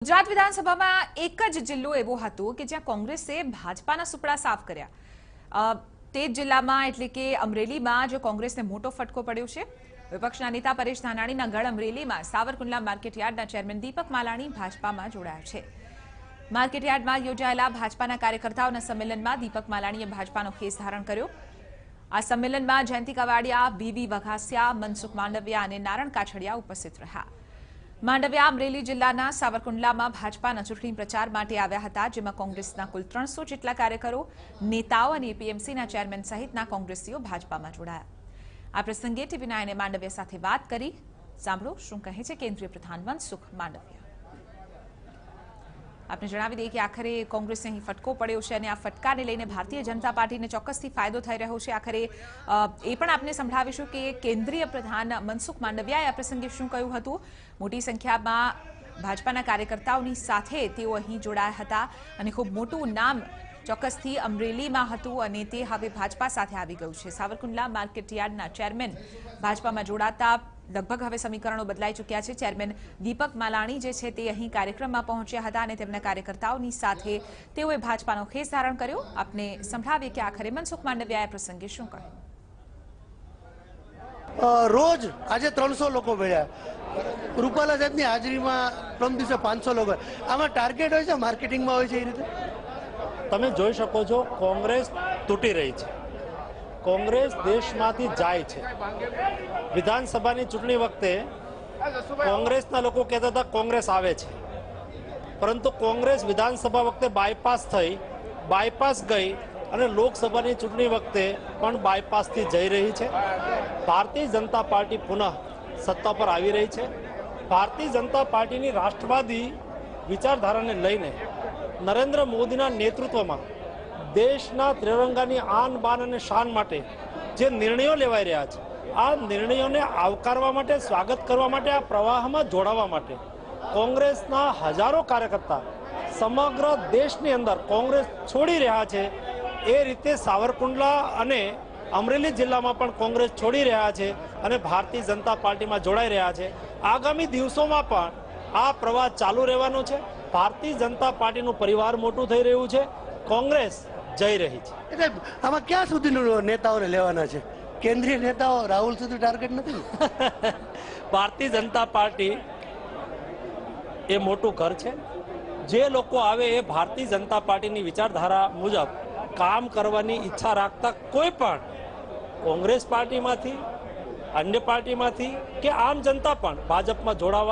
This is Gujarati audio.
ગુજરાત વિધાનસભામાં એક જ જિલ્લો એવો હતો કે જ્યાં કોંગ્રેસે ભાજપાના સુપડા સાફ કર્યા। તે જિલ્લામાં એટલે કે અમરેલીમાં જો કોંગ્રેસને મોટો ફટકો પડ્યો છે। વિપક્ષના નેતા પરેશ ધાનાણીના ગઢ અમરેલીમાં સાવરકુંડલા માર્કેટયાર્ડના ચેરમેન દીપક માલાણી ભાજપામાં જોડાયા છે। માર્કેટયાર્ડમાં યોજાયેલા ભાજપાના કાર્યકર્તાઓના સંમેલનમાં દીપક માલાણીએ ભાજપાનો ખેસ ધારણ કર્યો। આ સંમેલનમાં જયંતિ કાવાડિયા, બીવી વઘાસિયા, મનસુખ માંડવિયા અને નારણ કાછડિયા ઉપસ્થિત રહ્યા। માંડવિયા અમરેલી જિલ્લાના સાવરકુંડલામાં ભાજપાના ચૂંટણી પ્રચાર માટે આવ્યા હતા, જેમાં કોંગ્રેસના કુલ 300 જેટલા કાર્યકરો, નેતાઓ અને એપીએમસીના ચેરમેન સહિતના કોંગ્રેસીઓ ભાજપામાં જોડાયા। આ પ્રસંગે ટીવી9 માંડવિયા સાથે વાત કરી। સાંભળો શું કહે છે કેન્દ્રીય પ્રધાન મનસુખ માંડવિયા। આપને જણાવી દઈએ કે આખરે કોંગ્રેસને અહીં ફટકો પડ્યો છે અને આ ફટકાને લઈને ભારતીય જનતા પાર્ટીને ચોક્કસથી ફાયદો થઈ રહ્યો છે। આખરે એ પણ આપને સંભળાવીશું કે કેન્દ્રીય પ્રધાન મનસુખ માંડવિયાએ આ પ્રસંગે શું કહ્યું હતું। મોટી સંખ્યામાં ભાજપાના કાર્યકર્તાઓની સાથે તેઓ અહીં જોડાયા હતા અને ખૂબ મોટું નામ ચોક્કસથી અમરેલીમાં હતું અને તે હવે ભાજપા સાથે આવી ગયું છે। સાવરકુંડલા માર્કેટયાર્ડના ચેરમેન ભાજપામાં જોડાતા લગભગ હવે સમીકરણો બદલાઈ ચૂક્યા છે। ચેરમેન દીપક માલાણી જે છે તે અહીં કાર્યક્રમમાં પહોંચ્યા હતા અને તેમના કાર્યકર્તાઓની સાથે તેઓએ ભાજપાનો ખેસ ધારણ કર્યો। આપને સંભળાવીએ કે આખરે મનસુખ માંડવિયાએ પ્રસંગે શું કહ્યું। રોજ આજે 300 લોકો મળ્યા। રૂપાલા સાહેબની હાજરીમાં પ્રથમ દિવસે 500 લોકો। આમાં ટાર્ગેટ હોય છે, માર્કેટિંગમાં હોય છે એ રીતે તમે જોઈ શકો છો કોંગ્રેસ તૂટી રહી છે, કોંગ્રેસ દેશમાંથી જાય છે। વિધાનસભાની ચૂંટણી વખતે કોંગ્રેસના લોકો કહેતા હતા કોંગ્રેસ આવે છે, પરંતુ કોંગ્રેસ વિધાનસભા વખતે બાયપાસ ગઈ અને લોકસભાની ચૂંટણી વખતે પણ બાયપાસથી જઈ રહી છે। ભારતીય જનતા પાર્ટી પુનઃ સત્તા પર આવી રહી છે। ભારતીય જનતા પાર્ટીની રાષ્ટ્રવાદી વિચારધારાને લઈને નરેન્દ્ર મોદીના નેતૃત્વમાં દેશના ત્રિરંગાની આન બાન અને શાન માટે જે નિર્ણયો લેવાઈ રહ્યા છે, આ નિર્ણયોને આવકારવા માટે, સ્વાગત કરવા માટે, આ પ્રવાહમાં જોડાવા માટે કોંગ્રેસના હજારો કાર્યકર્તા સમગ્ર દેશની અંદર કોંગ્રેસ છોડી રહ્યા છે। એ રીતે સાવરકુંડલા અને અમરેલી જિલ્લામાં પણ કોંગ્રેસ છોડી રહ્યા છે અને ભારતીય જનતા પાર્ટીમાં જોડાઈ રહ્યા છે। આગામી દિવસોમાં પણ આ પ્રવાહ ચાલુ રહેવાનો છે। ભારતીય જનતા પાર્ટીનું પરિવાર મોટું થઈ રહ્યું છે, કોંગ્રેસ જઈ રહી છે। એટલે આમાં ક્યાં સુધીનું નેતાઓને લેવાના છે? કેન્દ્રીય નેતાઓ રાહુલ સુધી ટાર્ગેટ નથી? ભારતીય જનતા પાર્ટી એ મોટું ઘર છે। જે લોકો આવે એ ભારતીય જનતા પાર્ટીની વિચારધારા મુજબ કામ કરવાની ઈચ્છા રાખતા કોઈ પણ કોંગ્રેસ પાર્ટીમાંથી, અન્ય પાર્ટીમાંથી કે આમ જનતા પણ ભાજપમાં જોડાવા